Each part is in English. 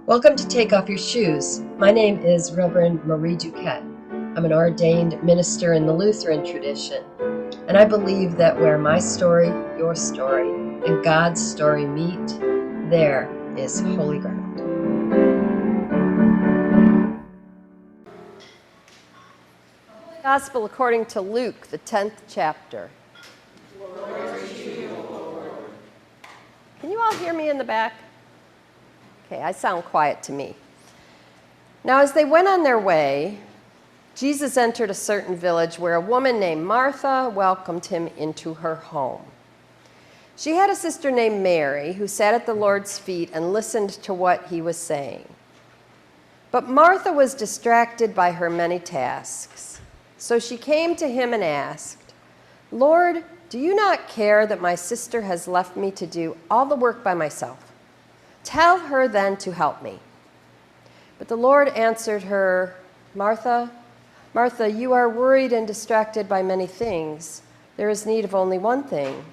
Welcome to Take Off Your Shoes. My name is Reverend Marie Duquette. I'm an ordained minister in the Lutheran tradition, and I believe that where my story, your story, and God's story meet, there is holy ground. Gospel according to Luke, the 10th chapter. Glory to you, Lord. Can you all hear me in the back? Okay, I sound quiet to me. Now, as they went on their way, Jesus entered a certain village where a woman named Martha welcomed him into her home. She had a sister named Mary who sat at the Lord's feet and listened to what he was saying. But Martha was distracted by her many tasks. So she came to him and asked, "Lord, do you not care that my sister has left me to do all the work by myself? Tell her then to help me." But the Lord answered her, "Martha, Martha, you are worried and distracted by many things. There is need of only one thing.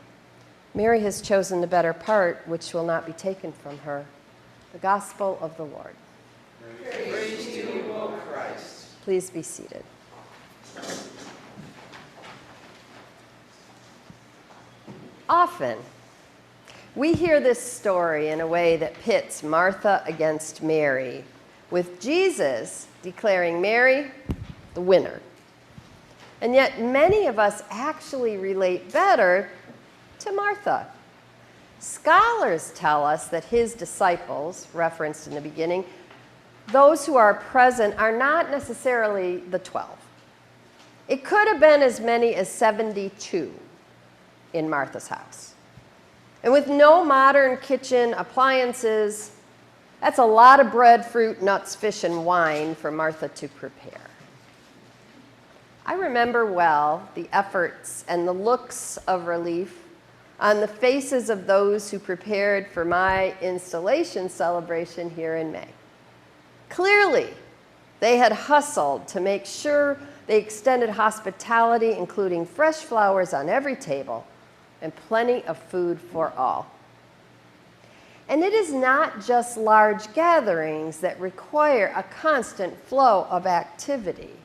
Mary has chosen the better part, which will not be taken from her." The Gospel of the Lord. Praise to you, O Christ. Please be seated. Often, we hear this story in a way that pits Martha against Mary, with Jesus declaring Mary the winner. And yet many of us actually relate better to Martha. Scholars tell us that his disciples, referenced in the beginning, those who are present, are not necessarily the 12. It could have been as many as 72 in Martha's house. And with no modern kitchen appliances, that's a lot of bread, fruit, nuts, fish, and wine for Martha to prepare. I remember well the efforts and the looks of relief on the faces of those who prepared for my installation celebration here in May. Clearly, they had hustled to make sure they extended hospitality, including fresh flowers on every table, and plenty of food for all. And it is not just large gatherings that require a constant flow of activity.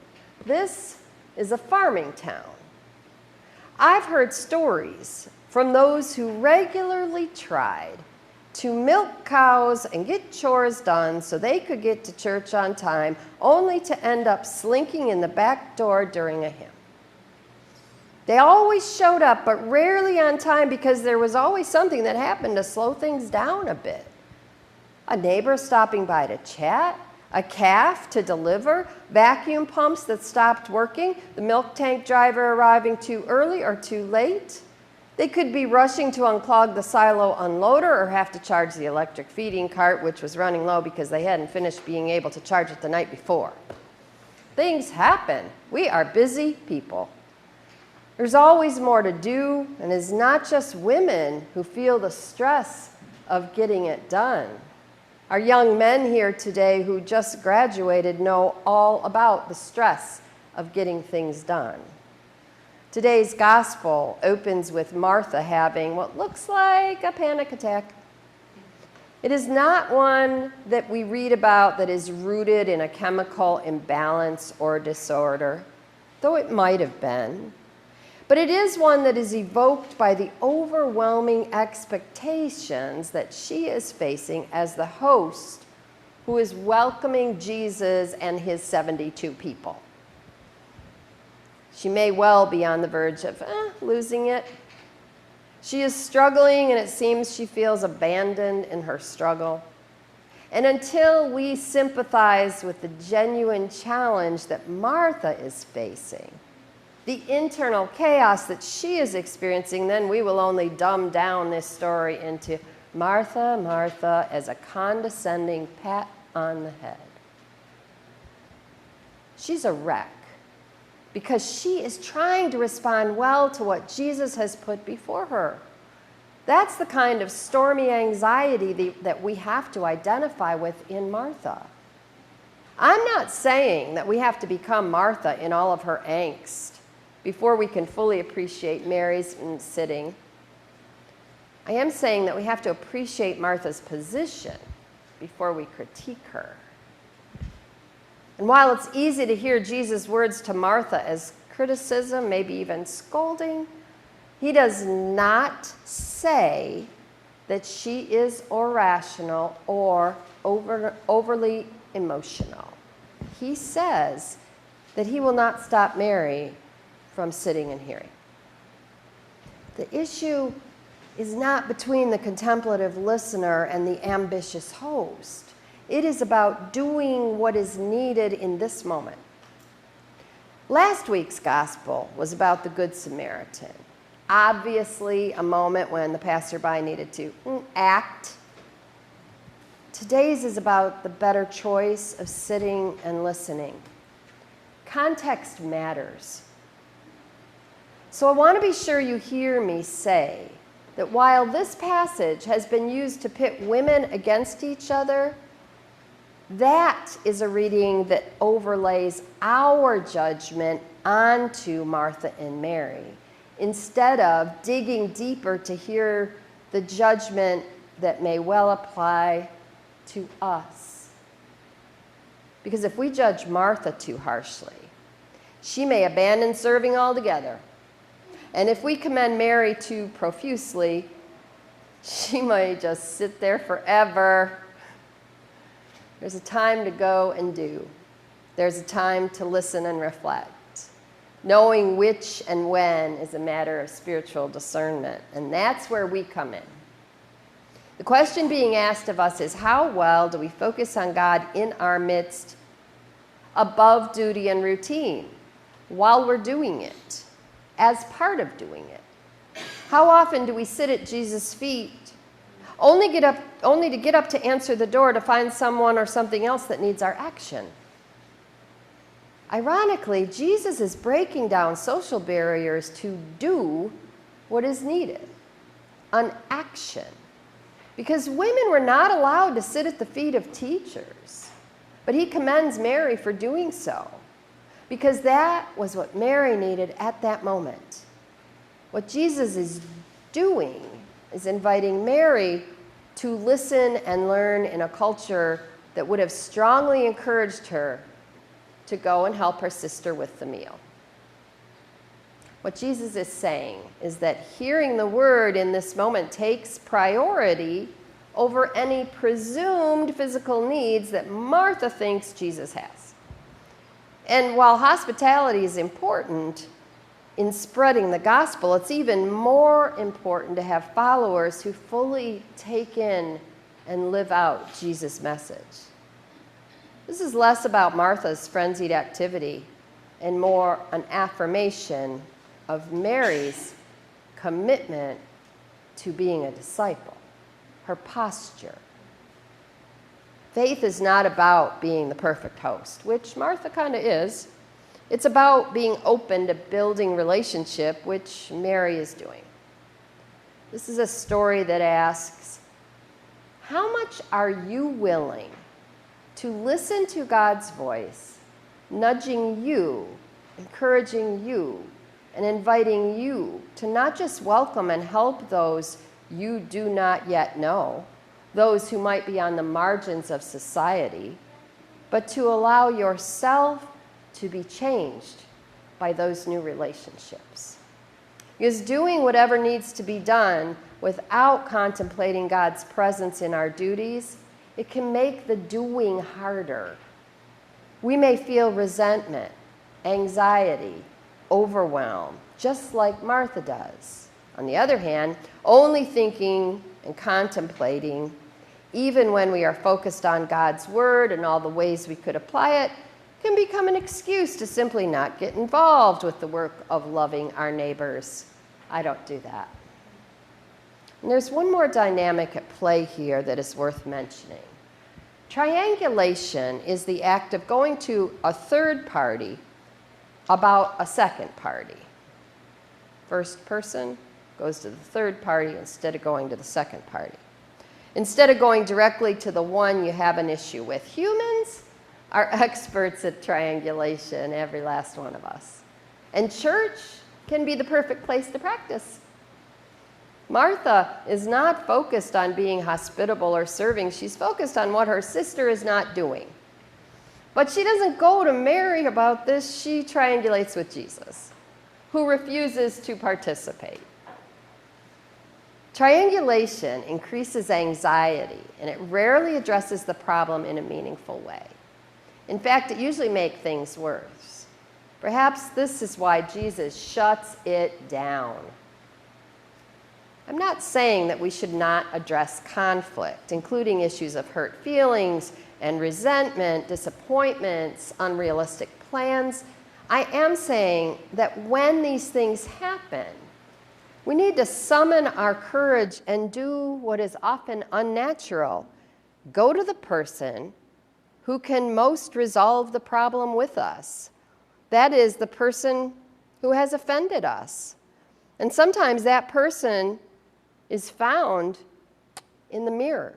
This is a farming town. I've heard stories from those who regularly tried to milk cows and get chores done so they could get to church on time, only to end up slinking in the back door during a hymn. They always showed up, but rarely on time, because there was always something that happened to slow things down a bit. A neighbor stopping by to chat, a calf to deliver, vacuum pumps that stopped working, the milk tank driver arriving too early or too late. They could be rushing to unclog the silo unloader or have to charge the electric feeding cart, which was running low because they hadn't finished being able to charge it the night before. Things happen. We are busy people. There's always more to do, and it's not just women who feel the stress of getting it done. Our young men here today who just graduated know all about the stress of getting things done. Today's gospel opens with Martha having what looks like a panic attack. It is not one that we read about that is rooted in a chemical imbalance or disorder, though it might have been. But it is one that is evoked by the overwhelming expectations that she is facing as the host who is welcoming Jesus and his 72 people. She may well be on the verge of losing it. She is struggling, and it seems she feels abandoned in her struggle. And until we sympathize with the genuine challenge that Martha is facing, the internal chaos that she is experiencing, then we will only dumb down this story into Martha, Martha, as a condescending pat on the head. She's a wreck because she is trying to respond well to what Jesus has put before her. That's the kind of stormy anxiety that we have to identify with in Martha. I'm not saying that we have to become Martha in all of her angst before we can fully appreciate Mary's sitting. I am saying that we have to appreciate Martha's position before we critique her. And while it's easy to hear Jesus' words to Martha as criticism, maybe even scolding, he does not say that she is irrational or overly emotional. He says that he will not stop Mary from sitting and hearing. The issue is not between the contemplative listener and the ambitious host. It is about doing what is needed in this moment. Last week's gospel was about the Good Samaritan. Obviously, a moment when the passerby needed to act. Today's is about the better choice of sitting and listening. Context matters. So I want to be sure you hear me say that while this passage has been used to pit women against each other, that is a reading that overlays our judgment onto Martha and Mary, instead of digging deeper to hear the judgment that may well apply to us. Because if we judge Martha too harshly, she may abandon serving altogether. And if we commend Mary too profusely, she may just sit there forever. There's a time to go and do. There's a time to listen and reflect. Knowing which and when is a matter of spiritual discernment, and that's where we come in. The question being asked of us is, how well do we focus on God in our midst, above duty and routine, while we're doing it, as part of doing it? How often do we sit at Jesus' feet, only to get up to answer the door to find someone or something else that needs our action? Ironically, Jesus is breaking down social barriers to do what is needed, an action. Because women were not allowed to sit at the feet of teachers, but he commends Mary for doing so, because that was what Mary needed at that moment. What Jesus is doing is inviting Mary to listen and learn in a culture that would have strongly encouraged her to go and help her sister with the meal. What Jesus is saying is that hearing the word in this moment takes priority over any presumed physical needs that Martha thinks Jesus has. And while hospitality is important in spreading the gospel, it's even more important to have followers who fully take in and live out Jesus' message. This is less about Martha's frenzied activity and more an affirmation of Mary's commitment to being a disciple, her posture. Faith is not about being the perfect host, which Martha kind of is. It's about being open to building relationship, which Mary is doing. This is a story that asks, how much are you willing to listen to God's voice, nudging you, encouraging you, and inviting you to not just welcome and help those you do not yet know, those who might be on the margins of society, but to allow yourself to be changed by those new relationships? Because doing whatever needs to be done without contemplating God's presence in our duties, it can make the doing harder. We may feel resentment, anxiety, overwhelm, just like Martha does. On the other hand, only thinking and contemplating, even when we are focused on God's word and all the ways we could apply it, can become an excuse to simply not get involved with the work of loving our neighbors. I don't do that. And there's one more dynamic at play here that is worth mentioning. Triangulation is the act of going to a third party about a second party. First person goes to the third party instead of going to the second party. Instead of going directly to the one you have an issue with. Humans are experts at triangulation, every last one of us. And church can be the perfect place to practice. Martha is not focused on being hospitable or serving. She's focused on what her sister is not doing. But she doesn't go to Mary about this. She triangulates with Jesus, who refuses to participate. Triangulation increases anxiety, and it rarely addresses the problem in a meaningful way. In fact, it usually makes things worse. Perhaps this is why Jesus shuts it down. I'm not saying that we should not address conflict, including issues of hurt feelings and resentment, disappointments, unrealistic plans. I am saying that when these things happen, we need to summon our courage and do what is often unnatural. Go to the person who can most resolve the problem with us. That is the person who has offended us. And sometimes that person is found in the mirror.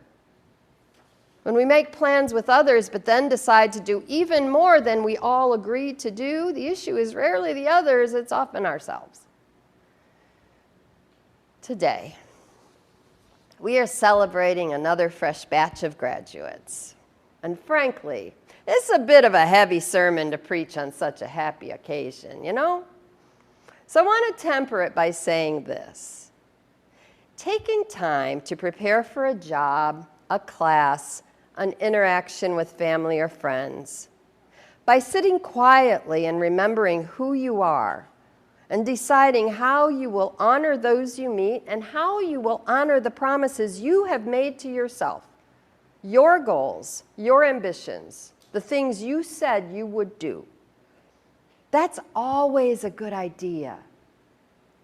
When we make plans with others but then decide to do even more than we all agreed to do, the issue is rarely the others, it's often ourselves. Today, we are celebrating another fresh batch of graduates. And frankly, it's a bit of a heavy sermon to preach on such a happy occasion, you know? So I want to temper it by saying this. Taking time to prepare for a job, a class, an interaction with family or friends, by sitting quietly and remembering who you are, and deciding how you will honor those you meet and how you will honor the promises you have made to yourself, your goals, your ambitions, the things you said you would do. That's always a good idea.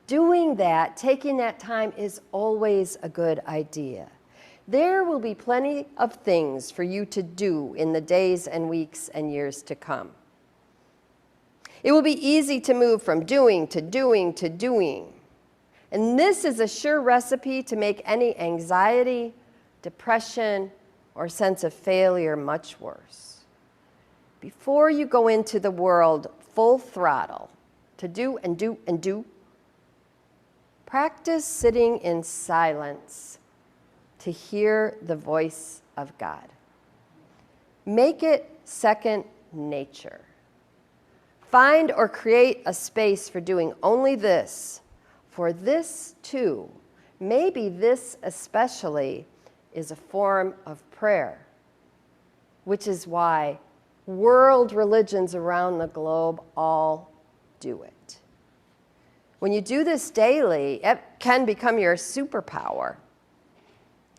Doing that, taking that time is always a good idea. There will be plenty of things for you to do in the days and weeks and years to come. It will be easy to move from doing to doing to doing. And this is a sure recipe to make any anxiety, depression, or sense of failure much worse. Before you go into the world full throttle to do and do and do, practice sitting in silence to hear the voice of God. Make it second nature. Find or create a space for doing only this, for this too, maybe this especially, is a form of prayer, which is why world religions around the globe all do it. When you do this daily, it can become your superpower.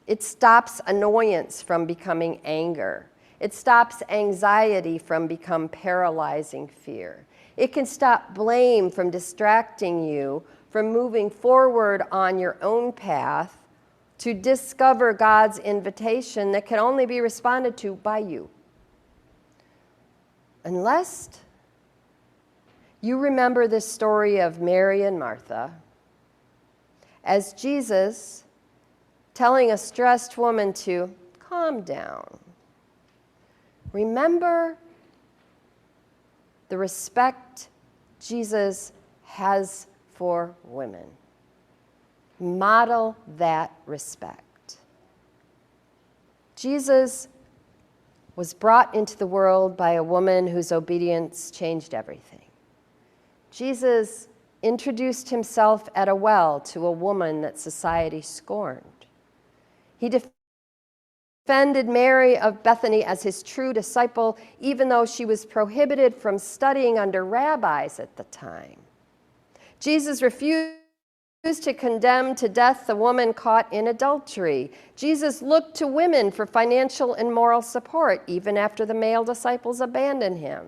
It stops annoyance from becoming anger. It stops anxiety from becoming paralyzing fear. It can stop blame from distracting you from moving forward on your own path to discover God's invitation that can only be responded to by you. Unless you remember this story of Mary and Martha as Jesus telling a stressed woman to calm down. Remember the respect Jesus has for women. Model that respect. Jesus was brought into the world by a woman whose obedience changed everything. Jesus introduced himself at a well to a woman that society scorned. He defended Mary of Bethany as his true disciple, even though she was prohibited from studying under rabbis at the time. Jesus refused to condemn to death the woman caught in adultery. Jesus looked to women for financial and moral support, even after the male disciples abandoned him.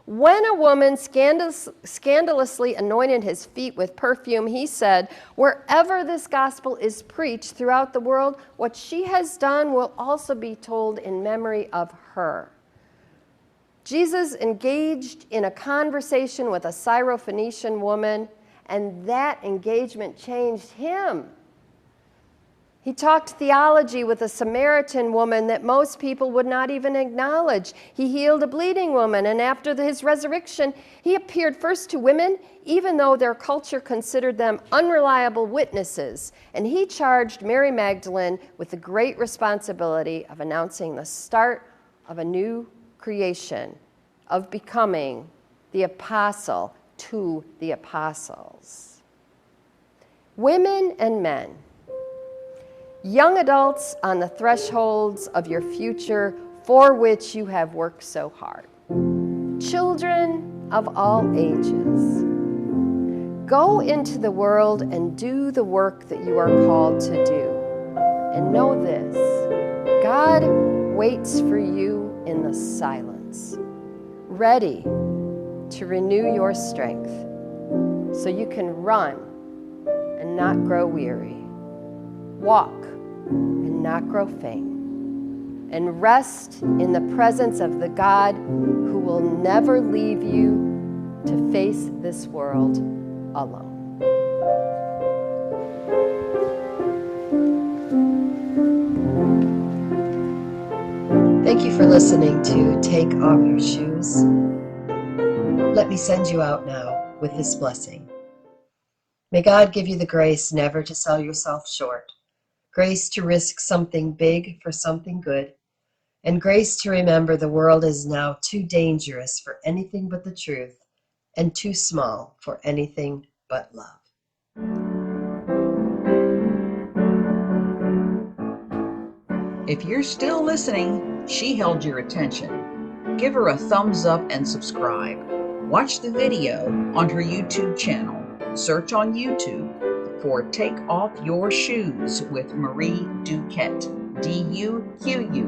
When a woman scandalously anointed his feet with perfume, he said, "Wherever this gospel is preached throughout the world, what she has done will also be told in memory of her." Jesus engaged in a conversation with a Syrophoenician woman, and that engagement changed him. He talked theology with a Samaritan woman that most people would not even acknowledge. He healed a bleeding woman, and after his resurrection, he appeared first to women, even though their culture considered them unreliable witnesses. And he charged Mary Magdalene with the great responsibility of announcing the start of a new creation, of becoming the apostle to the apostles. Women and men, young adults on the thresholds of your future for which you have worked so hard. Children of all ages. Go into the world and do the work that you are called to do. And know this, God waits for you in the silence, ready to renew your strength so you can run and not grow weary. Walk and not grow faint, and rest in the presence of the God who will never leave you to face this world alone. Thank you for listening to Take Off Your Shoes. Let me send you out now with this blessing. May God give you the grace never to sell yourself short, grace to risk something big for something good, and grace to remember the world is now too dangerous for anything but the truth and too small for anything but love. If you're still listening, she held your attention. Give her a thumbs up and subscribe. Watch the video on her YouTube channel. Search on YouTube for Take Off Your Shoes with Marie Duquette, Duquette.